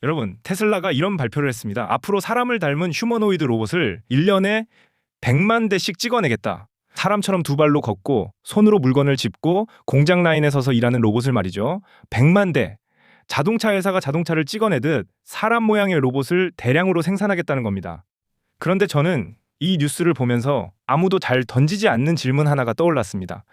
여러분, 테슬라가 이런 발표를 했습니다. 앞으로 사람을 닮은 휴머노이드 로봇을 1년에 100만 대씩 찍어내겠다. 사람처럼 두 발로 걷고 손으로 물건을 짚고 공장 라인에 서서 일하는 로봇을 말이죠. 100만 대. 자동차 회사가 자동차를 찍어내듯 사람 모양의 로봇을 대량으로 생산하겠다는 겁니다. 그런데 저는 이 뉴스를 보면서 아무도 잘 던지지 않는 질문 하나가 떠올랐습니다.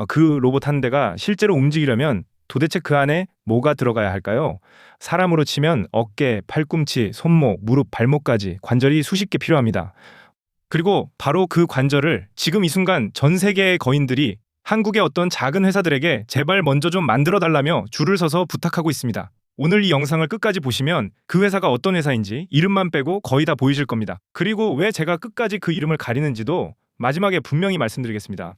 그 로봇 한 대가 실제로 움직이려면 도대체 그 안에 뭐가 들어가야 할까요? 사람으로 치면 어깨, 팔꿈치, 손목, 무릎, 발목까지 관절이 수십 개 필요합니다. 그리고 바로 그 관절을 지금 이 순간 전 세계의 거인들이 한국의 어떤 작은 회사들에게 제발 먼저 좀 만들어 달라며 줄을 서서 부탁하고 있습니다. 오늘 이 영상을 끝까지 보시면 그 회사가 어떤 회사인지 이름만 빼고 거의 다 보이실 겁니다. 그리고 왜 제가 끝까지 그 이름을 가리는지도 마지막에 분명히 말씀드리겠습니다.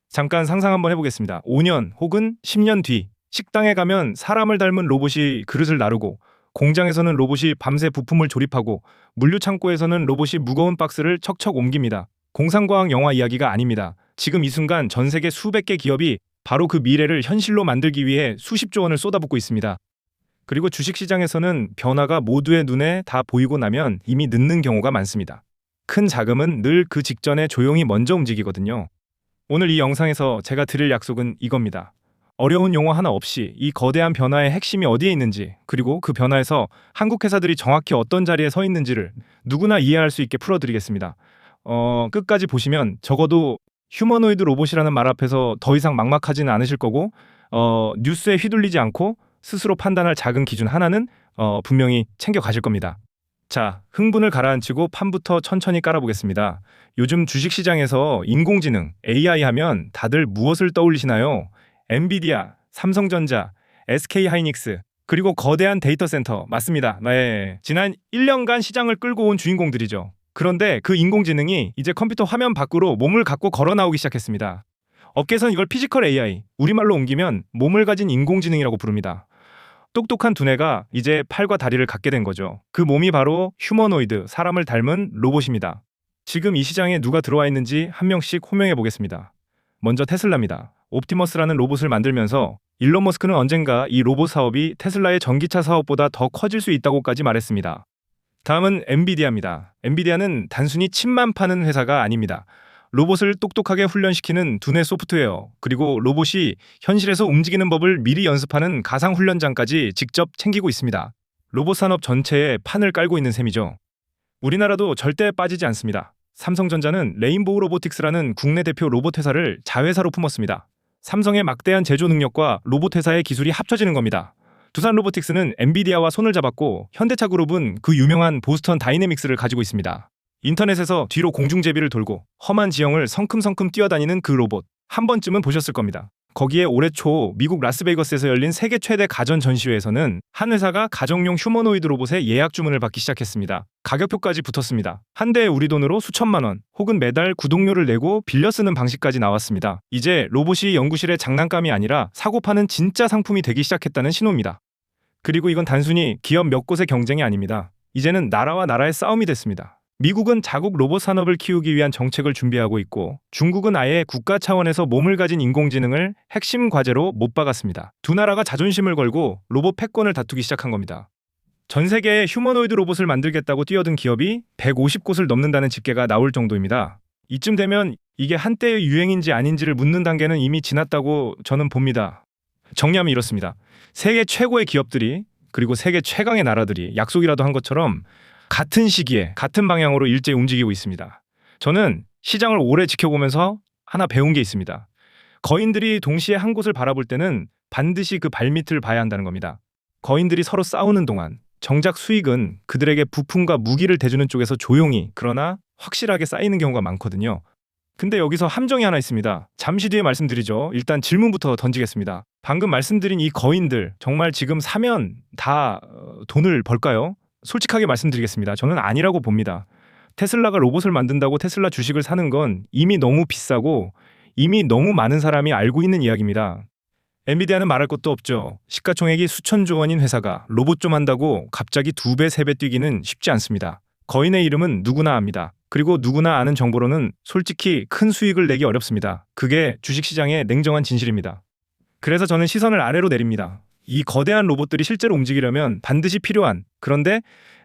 잠깐 상상 한번 해보겠습니다. 5년 혹은 10년 뒤 식당에 가면 사람을 닮은 로봇이 그릇을 나르고 공장에서는 로봇이 밤새 부품을 조립하고 물류창고에서는 로봇이 무거운 박스를 척척 옮깁니다. 공상과학 영화 이야기가 아닙니다. 지금 이 순간 전 세계 수백 개 기업이 바로 그 미래를 현실로 만들기 위해 수십조 원을 쏟아붓고 있습니다. 그리고 주식시장에서는 변화가 모두의 눈에 다 보이고 나면 이미 늦는 경우가 많습니다. 큰 자금은 늘 그 직전에 조용히 먼저 움직이거든요. 오늘 이 영상에서 제가 드릴 약속은 이겁니다. 어려운 용어 하나 없이 이 거대한 변화의 핵심이 어디에 있는지, 그리고 그 변화에서 한국 회사들이 정확히 어떤 자리에 서 있는지를 누구나 이해할 수 있게 풀어드리겠습니다. 끝까지 보시면 적어도 휴머노이드 로봇이라는 말 앞에서 더 이상 막막하지는 않으실 거고, 뉴스에 휘둘리지 않고 스스로 판단할 작은 기준 하나는 분명히 챙겨가실 겁니다. 자, 흥분을 가라앉히고 판부터 천천히 깔아보겠습니다. 요즘 주식시장에서 인공지능, AI 하면 다들 무엇을 떠올리시나요? 엔비디아, 삼성전자, SK하이닉스, 그리고 거대한 데이터 센터, 맞습니다. 네, 지난 1년간 시장을 끌고 온 주인공들이죠. 그런데 그 인공지능이 이제 컴퓨터 화면 밖으로 몸을 갖고 걸어 나오기 시작했습니다. 업계에서는 이걸 피지컬 AI, 우리말로 옮기면 몸을 가진 인공지능이라고 부릅니다. 똑똑한 두뇌가 이제 팔과 다리를 갖게 된 거죠. 그 몸이 바로 휴머노이드, 사람을 닮은 로봇입니다. 지금 이 시장에 누가 들어와 있는지 한 명씩 호명해 보겠습니다. 먼저 테슬라입니다. 옵티머스라는 로봇을 만들면서 일론 머스크는 언젠가 이 로봇 사업이 테슬라의 전기차 사업보다 더 커질 수 있다고까지 말했습니다. 다음은 엔비디아입니다. 엔비디아는 단순히 칩만 파는 회사가 아닙니다. 로봇을 똑똑하게 훈련시키는 두뇌 소프트웨어, 그리고 로봇이 현실에서 움직이는 법을 미리 연습하는 가상 훈련장까지 직접 챙기고 있습니다. 로봇 산업 전체에 판을 깔고 있는 셈이죠. 우리나라도 절대 빠지지 않습니다. 삼성전자는 레인보우 로보틱스라는 국내 대표 로봇 회사를 자회사로 품었습니다. 삼성의 막대한 제조 능력과 로봇 회사의 기술이 합쳐지는 겁니다. 두산 로보틱스는 엔비디아와 손을 잡았고, 현대차 그룹은 그 유명한 보스턴 다이내믹스를 가지고 있습니다. 인터넷에서 뒤로 공중제비를 돌고 험한 지형을 성큼성큼 뛰어다니는 그 로봇, 한 번쯤은 보셨을 겁니다. 거기에 올해 초 미국 라스베이거스에서 열린 세계 최대 가전 전시회에서는 한 회사가 가정용 휴머노이드 로봇의 예약 주문을 받기 시작했습니다. 가격표까지 붙었습니다. 한 대에 우리 돈으로 수천만 원, 혹은 매달 구독료를 내고 빌려 쓰는 방식까지 나왔습니다. 이제 로봇이 연구실의 장난감이 아니라 사고 파는 진짜 상품이 되기 시작했다는 신호입니다. 그리고 이건 단순히 기업 몇 곳의 경쟁이 아닙니다. 이제는 나라와 나라의 싸움이 됐습니다. 미국은 자국 로봇 산업을 키우기 위한 정책을 준비하고 있고, 중국은 아예 국가 차원에서 몸을 가진 인공지능을 핵심 과제로 못 박았습니다. 두 나라가 자존심을 걸고 로봇 패권을 다투기 시작한 겁니다. 전 세계에 휴머노이드 로봇을 만들겠다고 뛰어든 기업이 150곳을 넘는다는 집계가 나올 정도입니다. 이쯤 되면 이게 한때의 유행인지 아닌지를 묻는 단계는 이미 지났다고 저는 봅니다. 정리하면 이렇습니다. 세계 최고의 기업들이, 그리고 세계 최강의 나라들이 약속이라도 한 것처럼 같은 시기에 같은 방향으로 일제히 움직이고 있습니다. 저는 시장을 오래 지켜보면서 하나 배운 게 있습니다. 거인들이 동시에 한 곳을 바라볼 때는 반드시 그 발밑을 봐야 한다는 겁니다. 거인들이 서로 싸우는 동안 정작 수익은 그들에게 부품과 무기를 대주는 쪽에서 조용히, 그러나 확실하게 쌓이는 경우가 많거든요. 근데 여기서 함정이 하나 있습니다. 잠시 뒤에 말씀드리죠. 일단 질문부터 던지겠습니다. 방금 말씀드린 이 거인들, 정말 지금 사면 다 돈을 벌까요? 솔직하게 말씀드리겠습니다. 저는 아니라고 봅니다. 테슬라가 로봇을 만든다고 테슬라 주식을 사는 건 이미 너무 비싸고 이미 너무 많은 사람이 알고 있는 이야기입니다. 엔비디아는 말할 것도 없죠. 시가총액이 수천조 원인 회사가 로봇 좀 한다고 갑자기 2배, 3배 뛰기는 쉽지 않습니다. 거인의 이름은 누구나 압니다. 그리고 누구나 아는 정보로는 솔직히 큰 수익을 내기 어렵습니다. 그게 주식시장의 냉정한 진실입니다. 그래서 저는 시선을 아래로 내립니다. 이 거대한 로봇들이 실제로 움직이려면 반드시 필요한, 그런데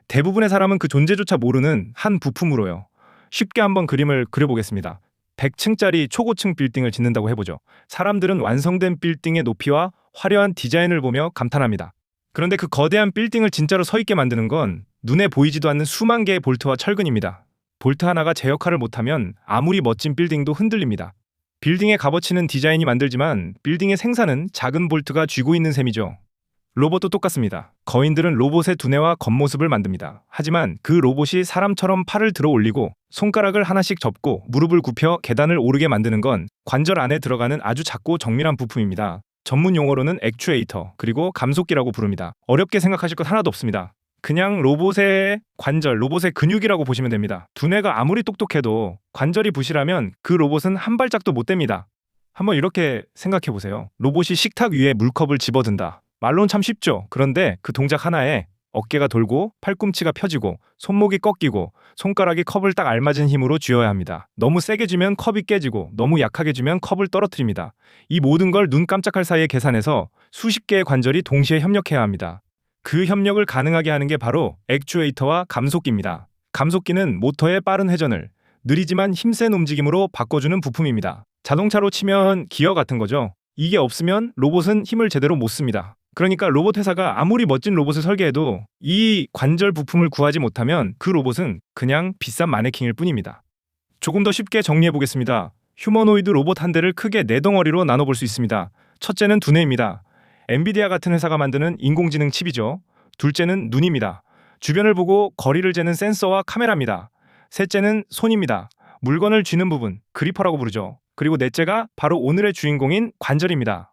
대부분의 사람은 그 존재조차 모르는 한 부품으로요. 쉽게 한번 그림을 그려보겠습니다. 100층짜리 초고층 빌딩을 짓는다고 해보죠. 사람들은 완성된 빌딩의 높이와 화려한 디자인을 보며 감탄합니다. 그런데 그 거대한 빌딩을 진짜로 서 있게 만드는 건 눈에 보이지도 않는 수만 개의 볼트와 철근입니다. 볼트 하나가 제 역할을 못하면 아무리 멋진 빌딩도 흔들립니다. 빌딩의 값어치는 디자인이 만들지만 빌딩의 생산은 작은 볼트가 쥐고 있는 셈이죠. 로봇도 똑같습니다. 거인들은 로봇의 두뇌와 겉모습을 만듭니다. 하지만 그 로봇이 사람처럼 팔을 들어 올리고 손가락을 하나씩 접고 무릎을 굽혀 계단을 오르게 만드는 건 관절 안에 들어가는 아주 작고 정밀한 부품입니다. 전문 용어로는 액추에이터, 그리고 감속기라고 부릅니다. 어렵게 생각하실 것 하나도 없습니다. 그냥 로봇의 관절, 로봇의 근육이라고 보시면 됩니다. 두뇌가 아무리 똑똑해도 관절이 부실하면 그 로봇은 한 발짝도 못 댑니다. 한번 이렇게 생각해 보세요. 로봇이 식탁 위에 물컵을 집어든다. 말로는 참 쉽죠. 그런데 그 동작 하나에 어깨가 돌고 팔꿈치가 펴지고 손목이 꺾이고 손가락이 컵을 딱 알맞은 힘으로 쥐어야 합니다. 너무 세게 쥐면 컵이 깨지고 너무 약하게 쥐면 컵을 떨어뜨립니다. 이 모든 걸 눈 깜짝할 사이에 계산해서 수십 개의 관절이 동시에 협력해야 합니다. 그 협력을 가능하게 하는 게 바로 액추에이터와 감속기입니다. 감속기는 모터의 빠른 회전을 느리지만 힘센 움직임으로 바꿔주는 부품입니다. 자동차로 치면 기어 같은 거죠. 이게 없으면 로봇은 힘을 제대로 못 씁니다. 그러니까 로봇 회사가 아무리 멋진 로봇을 설계해도 이 관절 부품을 구하지 못하면 그 로봇은 그냥 비싼 마네킹일 뿐입니다. 조금 더 쉽게 정리해 보겠습니다. 휴머노이드 로봇 한 대를 크게 네 덩어리로 나눠볼 수 있습니다. 첫째는 두뇌입니다. 엔비디아 같은 회사가 만드는 인공지능 칩이죠. 둘째는 눈입니다. 주변을 보고 거리를 재는 센서와 카메라입니다. 셋째는 손입니다. 물건을 쥐는 부분, 그리퍼라고 부르죠. 그리고 넷째가 바로 오늘의 주인공인 관절입니다.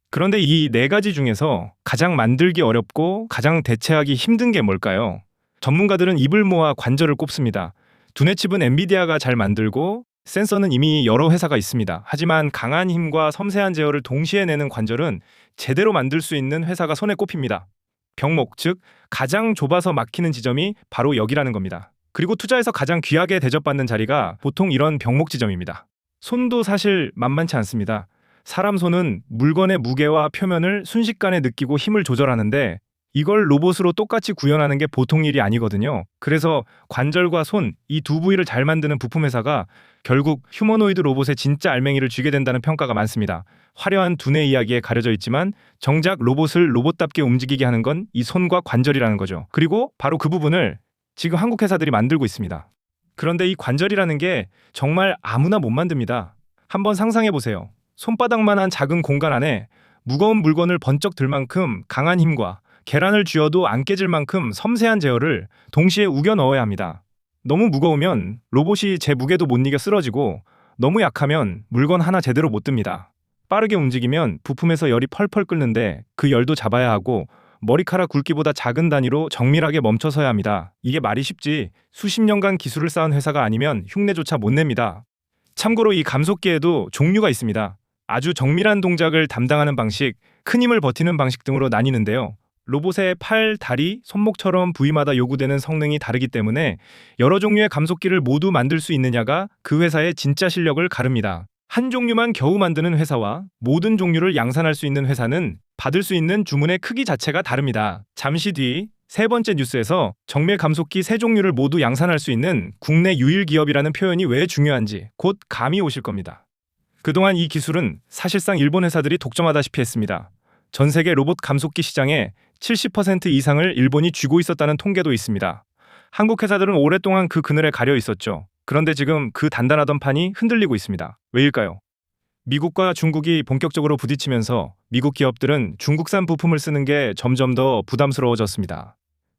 그런데 이 네 가지 중에서 가장 만들기 어렵고 가장 대체하기 힘든 게 뭘까요? 전문가들은 입을 모아 관절을 꼽습니다. 두뇌칩은 엔비디아가 잘 만들고 센서는 이미 여러 회사가 있습니다. 하지만 강한 힘과 섬세한 제어를 동시에 내는 관절은 제대로 만들 수 있는 회사가 손에 꼽힙니다. 병목, 즉 가장 좁아서 막히는 지점이 바로 여기라는 겁니다. 그리고 투자에서 가장 귀하게 대접받는 자리가 보통 이런 병목 지점입니다. 손도 사실 만만치 않습니다. 사람 손은 물건의 무게와 표면을 순식간에 느끼고 힘을 조절하는데 이걸 로봇으로 똑같이 구현하는 게 보통 일이 아니거든요. 그래서 관절과 손, 이 두 부위를 잘 만드는 부품 회사가 결국 휴머노이드 로봇의 진짜 알맹이를 쥐게 된다는 평가가 많습니다. 화려한 두뇌 이야기에 가려져 있지만 정작 로봇을 로봇답게 움직이게 하는 건 이 손과 관절이라는 거죠. 그리고 바로 그 부분을 지금 한국 회사들이 만들고 있습니다. 그런데 이 관절이라는 게 정말 아무나 못 만듭니다. 한번 상상해 보세요. 손바닥만한 작은 공간 안에 무거운 물건을 번쩍 들 만큼 강한 힘과 계란을 쥐어도 안 깨질 만큼 섬세한 제어를 동시에 우겨 넣어야 합니다. 너무 무거우면 로봇이 제 무게도 못 이겨 쓰러지고 너무 약하면 물건 하나 제대로 못 듭니다. 빠르게 움직이면 부품에서 열이 펄펄 끓는데 그 열도 잡아야 하고 머리카락 굵기보다 작은 단위로 정밀하게 멈춰서야 합니다. 이게 말이 쉽지 수십 년간 기술을 쌓은 회사가 아니면 흉내조차 못 냅니다. 참고로 이 감속기에도 종류가 있습니다. 아주 정밀한 동작을 담당하는 방식, 큰 힘을 버티는 방식 등으로 나뉘는데요. 로봇의 팔, 다리, 손목처럼 부위마다 요구되는 성능이 다르기 때문에 여러 종류의 감속기를 모두 만들 수 있느냐가 그 회사의 진짜 실력을 가릅니다. 한 종류만 겨우 만드는 회사와 모든 종류를 양산할 수 있는 회사는 받을 수 있는 주문의 크기 자체가 다릅니다. 잠시 뒤 세 번째 뉴스에서 정밀 감속기 세 종류를 모두 양산할 수 있는 국내 유일 기업이라는 표현이 왜 중요한지 곧 감이 오실 겁니다. 그동안 이 기술은 사실상 일본 회사들이 독점하다시피 했습니다. 전 세계 로봇 감속기 시장의 70% 이상을 일본이 쥐고 있었다는 통계도 있습니다. 한국 회사들은 오랫동안 그 그늘에 가려 있었죠. 그런데 지금 그 단단하던 판이 흔들리고 있습니다. 왜일까요? 미국과 중국이 본격적으로 부딪히면서 미국 기업들은 중국산 부품을 쓰는 게 점점 더 부담스러워졌습니다.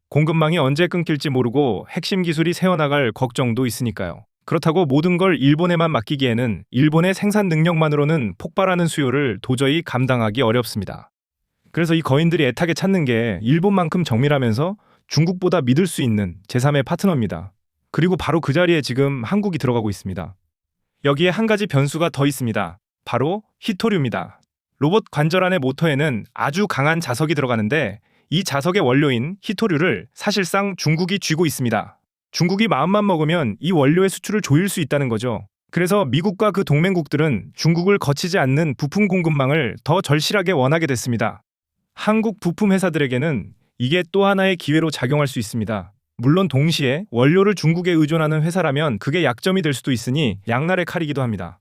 공급망이 언제 끊길지 모르고 핵심 기술이 새어나갈 걱정도 있으니까요. 그렇다고 모든 걸 일본에만 맡기기에는 일본의 생산 능력만으로는 폭발하는 수요를 도저히 감당하기 어렵습니다. 그래서 이 거인들이 애타게 찾는 게 일본만큼 정밀하면서 중국보다 믿을 수 있는 제3의 파트너입니다. 그리고 바로 그 자리에 지금 한국이 들어가고 있습니다. 여기에 한 가지 변수가 더 있습니다. 바로 히토류입니다. 로봇 관절 안의 모터에는 아주 강한 자석이 들어가는데 이 자석의 원료인 히토류를 사실상 중국이 쥐고 있습니다. 중국이 마음만 먹으면 이 원료의 수출을 조일 수 있다는 거죠. 그래서 미국과 그 동맹국들은 중국을 거치지 않는 부품 공급망을 더 절실하게 원하게 됐습니다. 한국 부품 회사들에게는 이게 또 하나의 기회로 작용할 수 있습니다. 물론 동시에 원료를 중국에 의존하는 회사라면 그게 약점이 될 수도 있으니 양날의 칼이기도 합니다.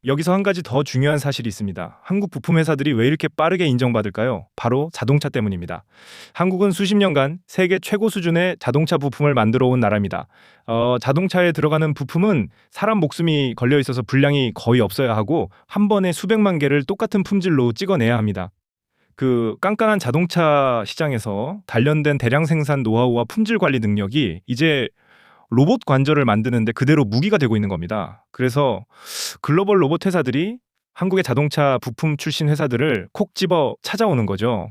여기서 한 가지 더 중요한 사실이 있습니다. 한국 부품 회사들이 왜 이렇게 빠르게 인정받을까요? 바로 자동차 때문입니다. 한국은 수십 년간 세계 최고 수준의 자동차 부품을 만들어 온 나라입니다. 자동차에 들어가는 부품은 사람 목숨이 걸려 있어서 분량이 거의 없어야 하고 한 번에 수백만 개를 똑같은 품질로 찍어내야 합니다. 그 깐깐한 자동차 시장에서 단련된 대량 생산 노하우와 품질 관리 능력이 이제 로봇 관절을 만드는데 그대로 무기가 되고 있는 겁니다. 그래서 글로벌 로봇 회사들이 한국의 자동차 부품 출신 회사들을 콕 집어 찾아오는 거죠.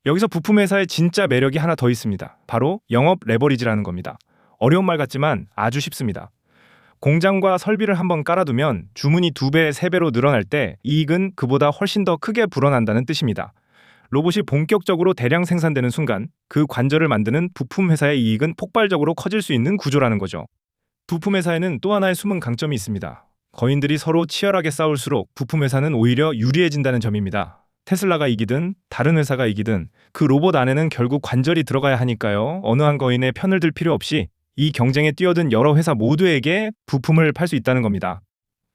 여기서 부품 회사의 진짜 매력이 하나 더 있습니다. 바로 영업 레버리지라는 겁니다. 어려운 말 같지만 아주 쉽습니다. 공장과 설비를 한번 깔아두면 주문이 2배, 3배로 늘어날 때 이익은 그보다 훨씬 더 크게 불어난다는 뜻입니다. 로봇이 본격적으로 대량 생산되는 순간 그 관절을 만드는 부품 회사의 이익은 폭발적으로 커질 수 있는 구조라는 거죠. 부품 회사에는 또 하나의 숨은 강점이 있습니다. 거인들이 서로 치열하게 싸울수록 부품 회사는 오히려 유리해진다는 점입니다. 테슬라가 이기든 다른 회사가 이기든 그 로봇 안에는 결국 관절이 들어가야 하니까요. 어느 한 거인의 편을 들 필요 없이 이 경쟁에 뛰어든 여러 회사 모두에게 부품을 팔 수 있다는 겁니다.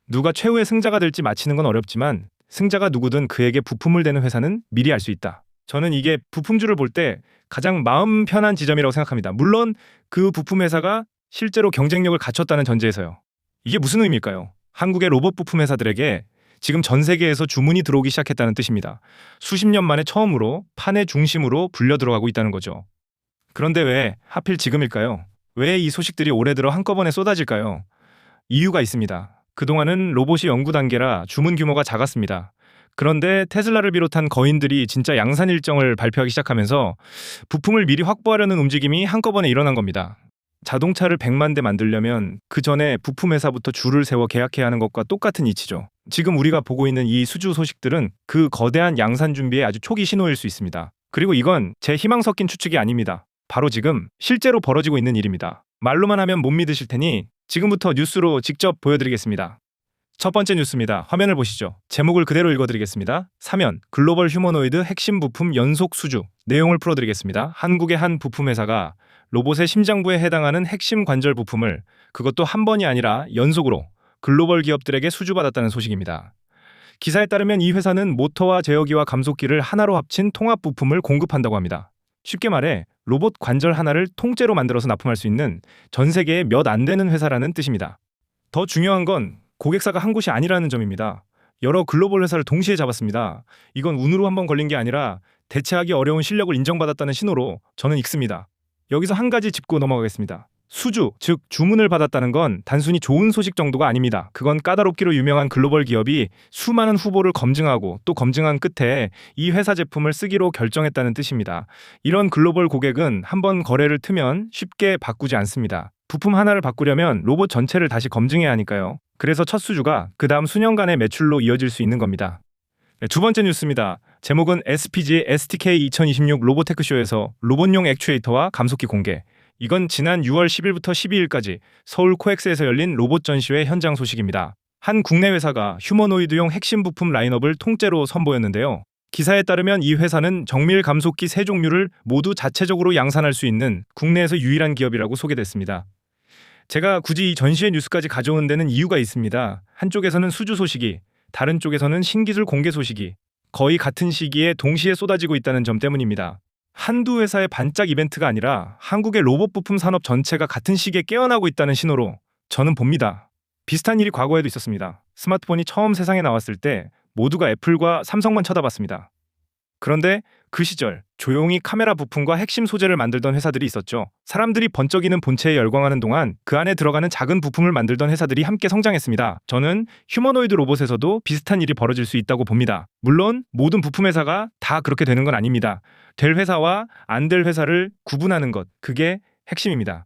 누가 최후의 승자가 될지 맞히는 건 어렵지만 승자가 누구든 그에게 부품을 대는 회사는 미리 알 수 있다. 저는 이게 부품주를 볼 때 가장 마음 편한 지점이라고 생각합니다. 물론 그 부품 회사가 실제로 경쟁력을 갖췄다는 전제에서요. 이게 무슨 의미일까요? 한국의 로봇 부품 회사들에게 지금 전 세계에서 주문이 들어오기 시작했다는 뜻입니다. 수십 년 만에 처음으로 판의 중심으로 불려 들어가고 있다는 거죠. 그런데 왜 하필 지금일까요? 왜 이 소식들이 올해 들어 한꺼번에 쏟아질까요? 이유가 있습니다. 그동안은 로봇이 연구 단계라 주문 규모가 작았습니다. 그런데 테슬라를 비롯한 거인들이 진짜 양산 일정을 발표하기 시작하면서 부품을 미리 확보하려는 움직임이 한꺼번에 일어난 겁니다. 자동차를 100만 대 만들려면 그 전에 부품 회사부터 줄을 세워 계약해야 하는 것과 똑같은 이치죠. 지금 우리가 보고 있는 이 수주 소식들은 그 거대한 양산 준비의 아주 초기 신호일 수 있습니다. 그리고 이건 제 희망 섞인 추측이 아닙니다. 바로 지금 실제로 벌어지고 있는 일입니다. 말로만 하면 못 믿으실 테니 지금부터 뉴스로 직접 보여드리겠습니다. 첫 번째 뉴스입니다. 화면을 보시죠. 제목을 그대로 읽어드리겠습니다. 사면, 글로벌 휴머노이드 핵심 부품 연속 수주. 내용을 풀어드리겠습니다. 한국의 한 부품 회사가 로봇의 심장부에 해당하는 핵심 관절 부품을 그것도 한 번이 아니라 연속으로 글로벌 기업들에게 수주받았다는 소식입니다. 기사에 따르면 이 회사는 모터와 제어기와 감속기를 하나로 합친 통합 부품을 공급한다고 합니다. 쉽게 말해 로봇 관절 하나를 통째로 만들어서 납품할 수 있는 전 세계에 몇 안 되는 회사라는 뜻입니다. 더 중요한 건 고객사가 한 곳이 아니라는 점입니다. 여러 글로벌 회사를 동시에 잡았습니다. 이건 운으로 한번 걸린 게 아니라 대체하기 어려운 실력을 인정받았다는 신호로 저는 읽습니다. 여기서 한 가지 짚고 넘어가겠습니다. 수주, 즉 주문을 받았다는 건 단순히 좋은 소식 정도가 아닙니다. 그건 까다롭기로 유명한 글로벌 기업이 수많은 후보를 검증하고 또 검증한 끝에 이 회사 제품을 쓰기로 결정했다는 뜻입니다. 이런 글로벌 고객은 한번 거래를 트면 쉽게 바꾸지 않습니다. 부품 하나를 바꾸려면 로봇 전체를 다시 검증해야 하니까요. 그래서 첫 수주가 그 다음 수년간의 매출로 이어질 수 있는 겁니다. 두 번째 뉴스입니다. 제목은 SPG STK 2026 로보테크쇼에서 로봇용 액추에이터와 감속기 공개. 이건 지난 6월 10일부터 12일까지 서울 코엑스에서 열린 로봇 전시회 현장 소식입니다. 한 국내 회사가 휴머노이드용 핵심 부품 라인업을 통째로 선보였는데요. 기사에 따르면 이 회사는 정밀 감속기 3종류를 모두 자체적으로 양산할 수 있는 국내에서 유일한 기업이라고 소개됐습니다. 제가 굳이 이 전시회 뉴스까지 가져온 데는 이유가 있습니다. 한쪽에서는 수주 소식이, 다른 쪽에서는 신기술 공개 소식이 거의 같은 시기에 동시에 쏟아지고 있다는 점 때문입니다. 한두 회사의 반짝 이벤트가 아니라 한국의 로봇 부품 산업 전체가 같은 시기에 깨어나고 있다는 신호로 저는 봅니다. 비슷한 일이 과거에도 있었습니다. 스마트폰이 처음 세상에 나왔을 때 모두가 애플과 삼성만 쳐다봤습니다. 그런데 그 시절 조용히 카메라 부품과 핵심 소재를 만들던 회사들이 있었죠. 사람들이 번쩍이는 본체에 열광하는 동안 그 안에 들어가는 작은 부품을 만들던 회사들이 함께 성장했습니다. 저는 휴머노이드 로봇에서도 비슷한 일이 벌어질 수 있다고 봅니다. 물론 모든 부품 회사가 다 그렇게 되는 건 아닙니다. 될 회사와 안 될 회사를 구분하는 것, 그게 핵심입니다.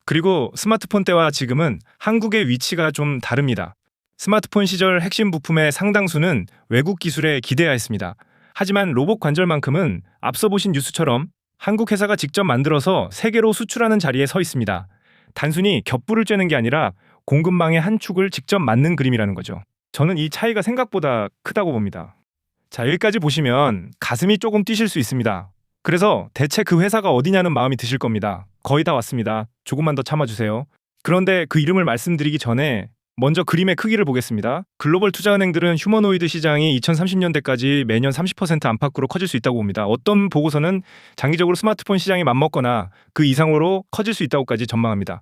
그리고 스마트폰 때와 지금은 한국의 위치가 좀 다릅니다. 스마트폰 시절 핵심 부품의 상당수는 외국 기술에 기대하였습니다. 하지만 로봇 관절만큼은 앞서 보신 뉴스처럼 한국 회사가 직접 만들어서 세계로 수출하는 자리에 서 있습니다. 단순히 겹불을 쬐는 게 아니라 공급망의 한 축을 직접 맞는 그림이라는 거죠. 저는 이 차이가 생각보다 크다고 봅니다. 자, 여기까지 보시면 가슴이 조금 뛰실 수 있습니다. 그래서 대체 그 회사가 어디냐는 마음이 드실 겁니다. 거의 다 왔습니다. 조금만 더 참아주세요. 그런데 그 이름을 말씀드리기 전에 먼저 그림의 크기를 보겠습니다. 글로벌 투자은행들은 휴머노이드 시장이 2030년대까지 매년 30% 안팎으로 커질 수 있다고 봅니다. 어떤 보고서는 장기적으로 스마트폰 시장이 맞먹거나 그 이상으로 커질 수 있다고까지 전망합니다.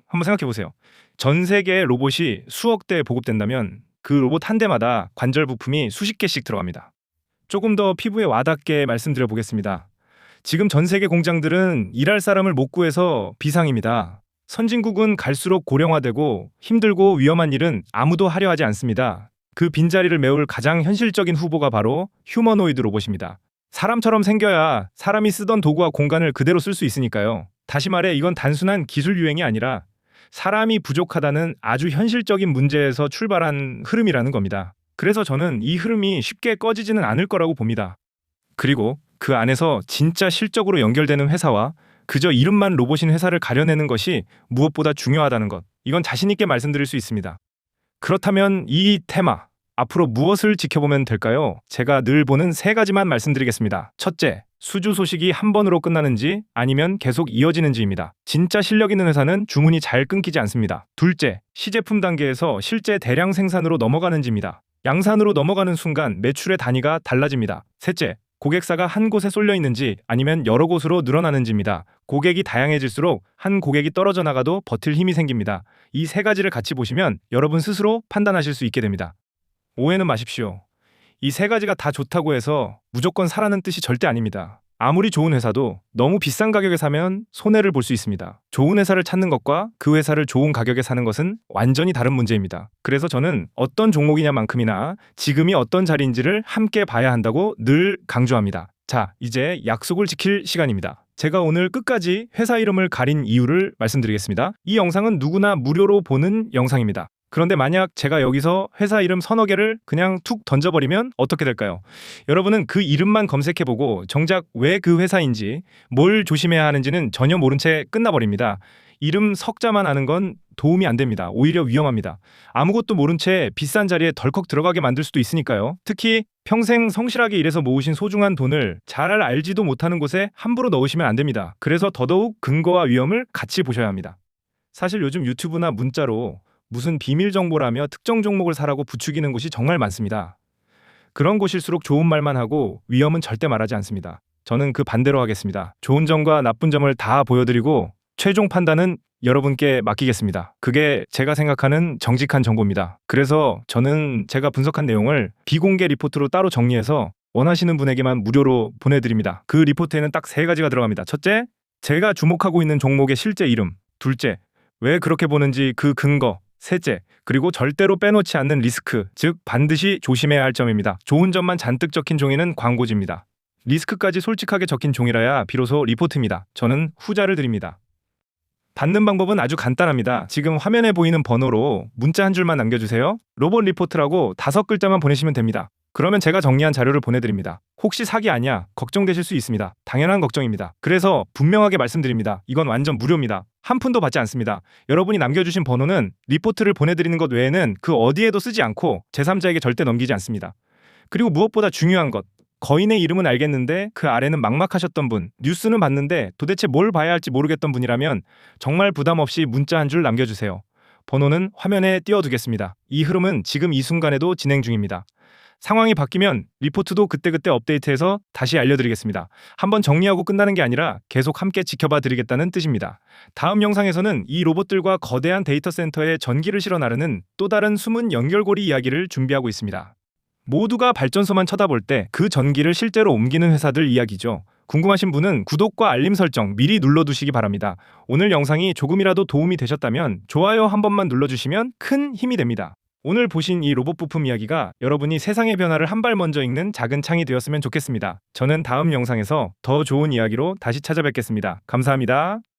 한번 생각해 보세요. 전 세계의 로봇이 수억 대 보급된다면 그 로봇 한 대마다 관절 부품이 수십 개씩 들어갑니다. 조금 더 피부에 와닿게 말씀드려 보겠습니다. 지금 전 세계 공장들은 일할 사람을 못 구해서 비상입니다. 선진국은 갈수록 고령화되고 힘들고 위험한 일은 아무도 하려 하지 않습니다. 그 빈자리를 메울 가장 현실적인 후보가 바로 휴머노이드 로봇입니다. 사람처럼 생겨야 사람이 쓰던 도구와 공간을 그대로 쓸 수 있으니까요. 다시 말해 이건 단순한 기술 유행이 아니라 사람이 부족하다는 아주 현실적인 문제에서 출발한 흐름이라는 겁니다. 그래서 저는 이 흐름이 쉽게 꺼지지는 않을 거라고 봅니다. 그리고 그 안에서 진짜 실적으로 연결되는 회사와 그저 이름만 로봇인 회사를 가려내는 것이 무엇보다 중요하다는 것. 이건 자신 있게 말씀드릴 수 있습니다. 그렇다면 이 테마, 앞으로 무엇을 지켜보면 될까요? 제가 늘 보는 세 가지만 말씀드리겠습니다. 첫째, 수주 소식이 한 번으로 끝나는지 아니면 계속 이어지는지입니다. 진짜 실력 있는 회사는 주문이 잘 끊기지 않습니다. 둘째, 시제품 단계에서 실제 대량 생산으로 넘어가는지입니다. 양산으로 넘어가는 순간 매출의 단위가 달라집니다. 셋째, 고객사가 한 곳에 쏠려 있는지 아니면 여러 곳으로 늘어나는지입니다. 고객이 다양해질수록 한 고객이 떨어져 나가도 버틸 힘이 생깁니다. 이 세 가지를 같이 보시면 여러분 스스로 판단하실 수 있게 됩니다. 오해는 마십시오. 이 세 가지가 다 좋다고 해서 무조건 사라는 뜻이 절대 아닙니다. 아무리 좋은 회사도 너무 비싼 가격에 사면 손해를 볼 수 있습니다. 좋은 회사를 찾는 것과 그 회사를 좋은 가격에 사는 것은 완전히 다른 문제입니다. 그래서 저는 어떤 종목이냐만큼이나 지금이 어떤 자리인지를 함께 봐야 한다고 늘 강조합니다. 자, 이제 약속을 지킬 시간입니다. 제가 오늘 끝까지 회사 이름을 가린 이유를 말씀드리겠습니다. 이 영상은 누구나 무료로 보는 영상입니다. 그런데 만약 제가 여기서 회사 이름 서너 개를 그냥 툭 던져버리면 어떻게 될까요? 여러분은 그 이름만 검색해보고 정작 왜 그 회사인지 뭘 조심해야 하는지는 전혀 모른 채 끝나버립니다. 이름 석자만 아는 건 도움이 안 됩니다. 오히려 위험합니다. 아무것도 모른 채 비싼 자리에 덜컥 들어가게 만들 수도 있으니까요. 특히 평생 성실하게 일해서 모으신 소중한 돈을 잘 알지도 못하는 곳에 함부로 넣으시면 안 됩니다. 그래서 더더욱 근거와 위험을 같이 보셔야 합니다. 사실 요즘 유튜브나 문자로 무슨 비밀 정보라며 특정 종목을 사라고 부추기는 곳이 정말 많습니다. 그런 곳일수록 좋은 말만 하고 위험은 절대 말하지 않습니다. 저는 그 반대로 하겠습니다. 좋은 점과 나쁜 점을 다 보여드리고 최종 판단은 여러분께 맡기겠습니다. 그게 제가 생각하는 정직한 정보입니다. 그래서 저는 제가 분석한 내용을 비공개 리포트로 따로 정리해서 원하시는 분에게만 무료로 보내드립니다. 그 리포트에는 딱 세 가지가 들어갑니다. 첫째, 제가 주목하고 있는 종목의 실제 이름. 둘째, 왜 그렇게 보는지 그 근거. 셋째, 그리고 절대로 빼놓지 않는 리스크, 즉 반드시 조심해야 할 점입니다. 좋은 점만 잔뜩 적힌 종이는 광고지입니다. 리스크까지 솔직하게 적힌 종이라야 비로소 리포트입니다. 저는 후자를 드립니다. 받는 방법은 아주 간단합니다. 지금 화면에 보이는 번호로 문자 한 줄만 남겨주세요. 로봇 리포트라고 5글자만 보내시면 됩니다. 그러면 제가 정리한 자료를 보내드립니다. 혹시 사기 아니야? 걱정되실 수 있습니다. 당연한 걱정입니다. 그래서 분명하게 말씀드립니다. 이건 완전 무료입니다. 한 푼도 받지 않습니다. 여러분이 남겨주신 번호는 리포트를 보내드리는 것 외에는 그 어디에도 쓰지 않고 제3자에게 절대 넘기지 않습니다. 그리고 무엇보다 중요한 것, 거인의 이름은 알겠는데 그 아래는 막막하셨던 분, 뉴스는 봤는데 도대체 뭘 봐야 할지 모르겠던 분이라면 정말 부담 없이 문자 한 줄 남겨주세요. 번호는 화면에 띄워두겠습니다. 이 흐름은 지금 이 순간에도 진행 중입니다. 상황이 바뀌면 리포트도 그때그때 업데이트해서 다시 알려드리겠습니다. 한번 정리하고 끝나는 게 아니라 계속 함께 지켜봐 드리겠다는 뜻입니다. 다음 영상에서는 이 로봇들과 거대한 데이터 센터에 전기를 실어 나르는 또 다른 숨은 연결고리 이야기를 준비하고 있습니다. 모두가 발전소만 쳐다볼 때 그 전기를 실제로 옮기는 회사들 이야기죠. 궁금하신 분은 구독과 알림 설정 미리 눌러두시기 바랍니다. 오늘 영상이 조금이라도 도움이 되셨다면 좋아요 한 번만 눌러주시면 큰 힘이 됩니다. 오늘 보신 이 로봇 부품 이야기가 여러분이 세상의 변화를 한 발 먼저 읽는 작은 창이 되었으면 좋겠습니다. 저는 다음 영상에서 더 좋은 이야기로 다시 찾아뵙겠습니다. 감사합니다.